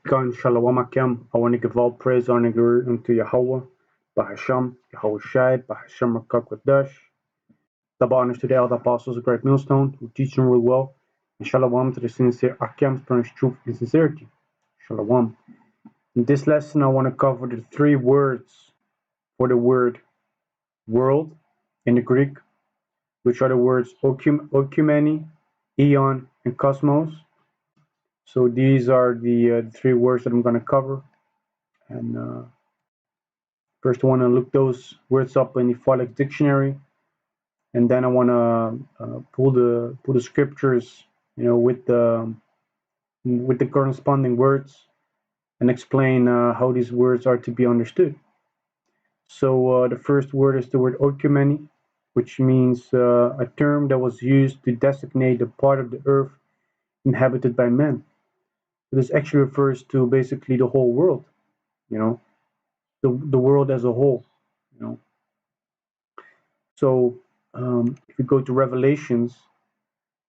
God, Shalom Akem. I want to give all praise, honor, and glory unto Yahawah, Bahasham, Yahawashi, Bahasham, Qadash. Double honors to the elder apostles of great Millstone, who teach them real well. And Shalom to the sincere Akem, furnish truth and sincerity. Shalom. In this lesson, I want to cover the three words for the word world in the Greek, which are the words Oikoumene, Aion, and Kosmos. So these are the three words that I'm going to cover. And first I want to look those words up in the FEMA dictionary, and then I want to pull the scriptures, with the corresponding words, and explain how these words are to be understood. So the first word is the word Oikoumene, which means a term that was used to designate the part of the earth inhabited by men. So this actually refers to basically the whole world, the world as a whole, So if we go to Revelations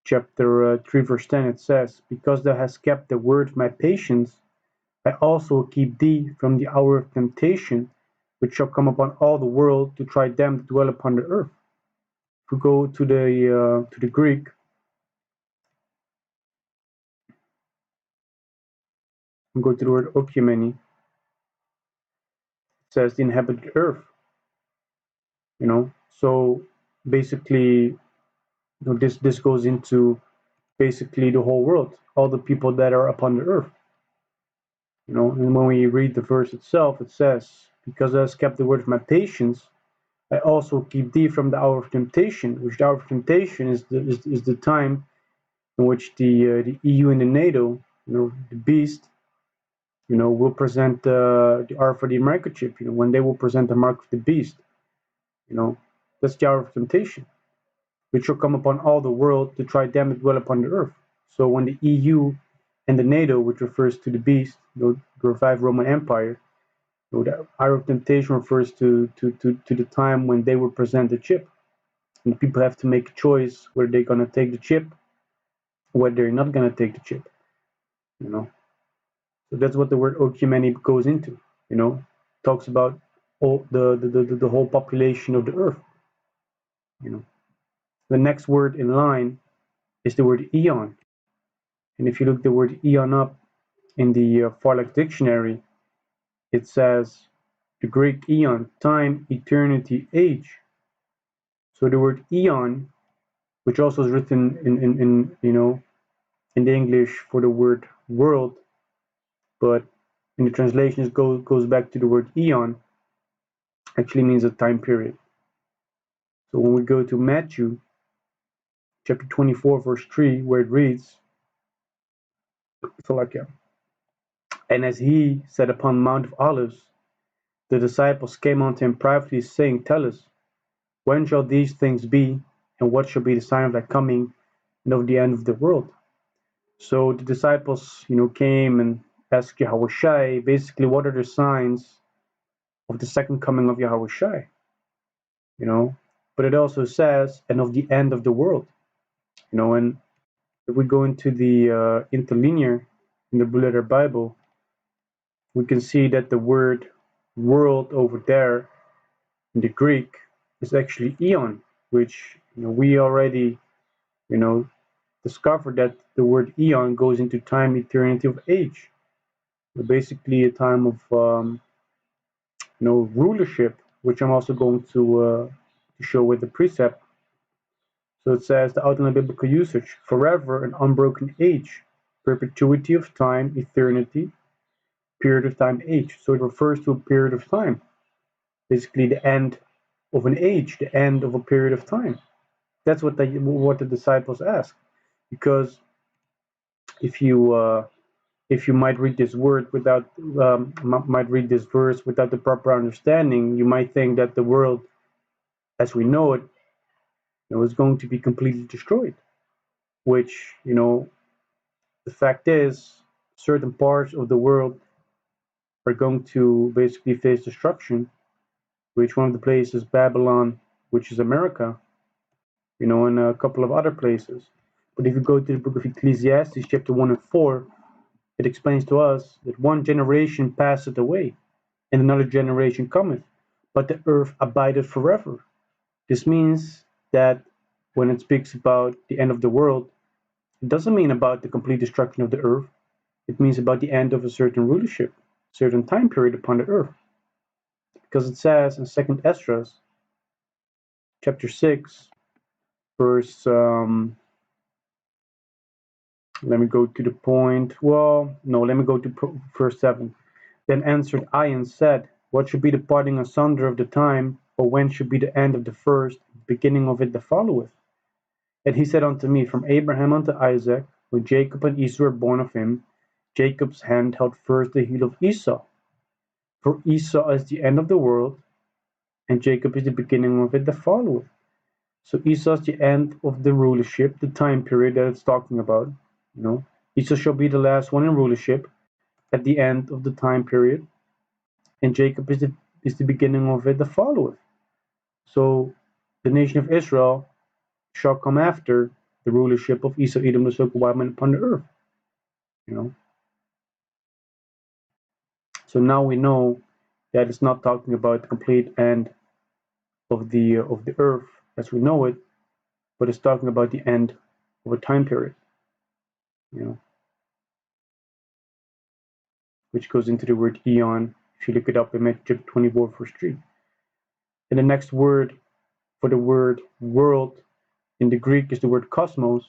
chapter 3 verse 10, it says, "Because thou hast kept the word of my patience, I also will keep thee from the hour of temptation, which shall come upon all the world to try them that dwell upon the earth." If we go to the Greek, and go to the word Oikoumene, it says the inhabited earth. So basically, this goes into basically the whole world, all the people that are upon the earth. And when we read the verse itself, it says, "Because thou hast kept the word of my patience, I also keep thee from the hour of temptation," which the hour of temptation is the time in which the EU and the NATO, the beast, will present the RFID microchip. When they will present the mark of the beast, that's the hour of temptation, which shall come upon all the world to try them that dwell upon the earth. So when the EU and the NATO, which refers to the beast, the revived Roman Empire, the hour of temptation refers to the time when they will present the chip, and people have to make a choice whether they're going to take the chip, whether they're not going to take the chip. So that's what the word Oikoumene goes into. Talks about all the whole population of the earth. The next word in line is the word Aion, and if you look the word Aion up in the FEMA dictionary, it says the Greek Aion, time, eternity, age. So the word Aion, which also is written in the English for the word world, but in the translations goes back to the word Aion, actually means a time period. So when we go to Matthew chapter 24 verse 3, where it reads, "And as he sat upon the Mount of Olives, the disciples came unto him privately, saying, Tell us, when shall these things be, and what shall be the sign of thy coming and of the end of the world?" So the disciples, came and asked Yahawashi, basically, what are the signs of the second coming of Yahawashi? But it also says, and of the end of the world. And if we go into the interlinear in the Blue Letter Bible, we can see that the word world over there in the Greek is actually Aion, which we already discovered that the word Aion goes into time, eternity, of age. So basically a time of rulership, which I'm also going to show with the precept. So it says the outline of biblical usage: forever, an unbroken age, perpetuity of time, eternity, period of time, age. So it refers to a period of time, basically the end of an age, the end of a period of time. That's what the disciples ask, because if you might read this word without might read this verse without the proper understanding, you might think that the world as we know it, is going to be completely destroyed. Which the fact is, certain parts of the world are going to basically face destruction. Which one of the places, Babylon, which is America, and a couple of other places. But if you go to the book of Ecclesiastes, chapter 1 and 4, it explains to us that one generation passeth away, and another generation cometh, but the earth abideth forever. This means that when it speaks about the end of the world, it doesn't mean about the complete destruction of the earth. It means about the end of a certain rulership, certain time period upon the earth. Because it says in 2nd Esdras, chapter 6, verse, let me go to the point. Well, no, let me go to verse 7. Then answered Aion said, what should be the parting asunder of the time, or when should be the end of the first, beginning of it that followeth? And he said unto me, from Abraham unto Isaac, when Jacob and Esau were born of him, Jacob's hand held first the heel of Esau. For Esau is the end of the world, and Jacob is the beginning of it that followeth. So Esau is the end of the rulership, the time period that it's talking about. Esau shall be the last one in rulership at the end of the time period, and Jacob is the beginning of it that followeth. So the nation of Israel shall come after the rulership of Esau, Edom, the so-called white man upon the earth. So now we know that it's not talking about the complete end of the earth as we know it, but it's talking about the end of a time period. Which goes into the word Aion. If you look it up in Matthew chapter 24, verse 3. And the next word for the word world in the Greek is the word Kosmos.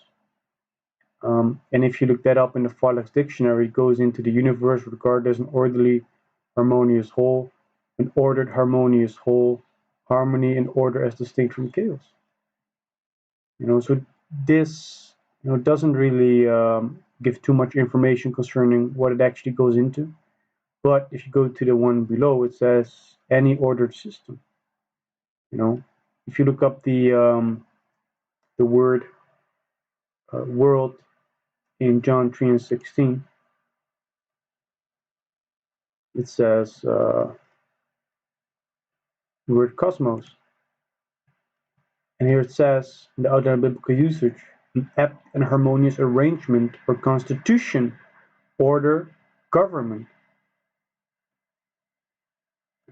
And if you look that up in the Farlex dictionary, it goes into the universe regarded as an orderly, harmonious whole, an ordered, harmonious whole, harmony and order as distinct from chaos. So this doesn't really give too much information concerning what it actually goes into. But if you go to the one below, it says any ordered system. If you look up the word world in John 3:16, it says the word cosmos. And here it says, in the other biblical usage, an apt and harmonious arrangement or constitution, order, government.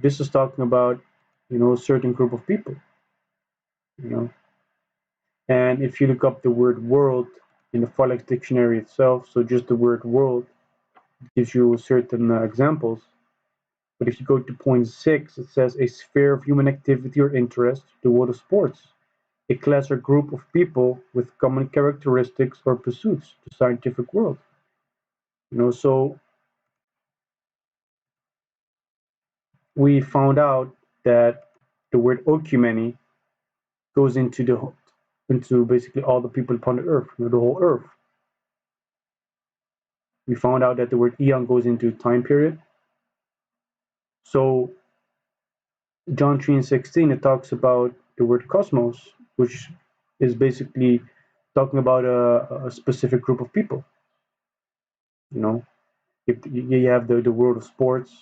This is talking about, a certain group of people. And if you look up the word world in the Farlex dictionary itself, so just the word world gives you certain examples. But if you go to point 6, it says a sphere of human activity or interest, the world of sports, a class or group of people with common characteristics or pursuits, the scientific world. So we found out that the word Oikoumene goes into basically all the people upon the earth, the whole earth. We found out that the word Aion goes into time period. So John 3:16, it talks about the word cosmos, which is basically talking about a specific group of people. If you have the world of sports,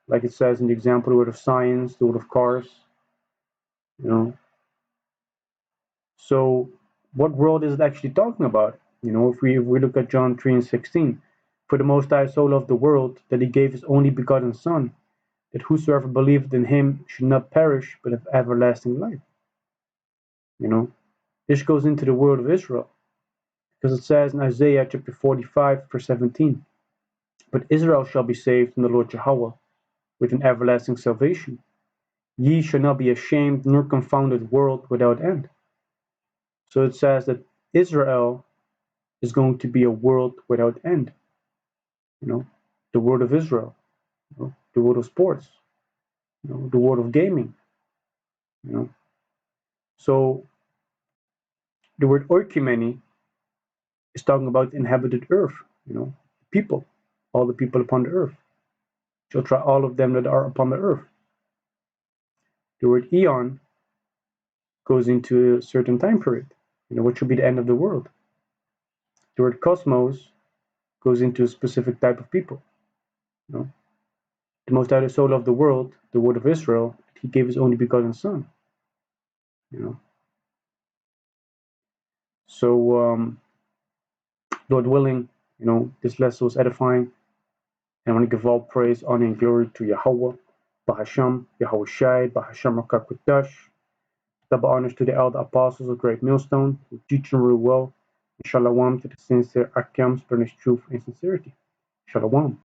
like it says in the example, the world of science, the world of cars. So what world is it actually talking about? If we look at John 3:16, for the Most High so loved the world that he gave his only begotten Son, that whosoever believeth in him should not perish but have everlasting life. This goes into the world of Israel, because it says in Isaiah chapter 45, verse 17, but Israel shall be saved in the Lord Yahawah with an everlasting salvation. Ye shall not be ashamed nor confounded world without end. So it says that Israel is going to be a world without end. The world of Israel, the world of sports, the world of gaming. So the word Oikoumene is talking about inhabited earth, people, all the people upon the earth. Shall try all of them that are upon the earth. The word Aion goes into a certain time period, what should be the end of the world. The word cosmos goes into a specific type of people. The Most High soul of the world, the word of Israel, he gave his only begotten Son. So Lord willing, this lesson was edifying. And I want to give all praise, honor, and glory to Yahawah, Bahasham, Yahawashi, Bahasham Qadash. Double honors to the elder apostles of Great Millstone, who teach them real well. And shalom to the sincere Akims, spreading truth and sincerity. Shalom.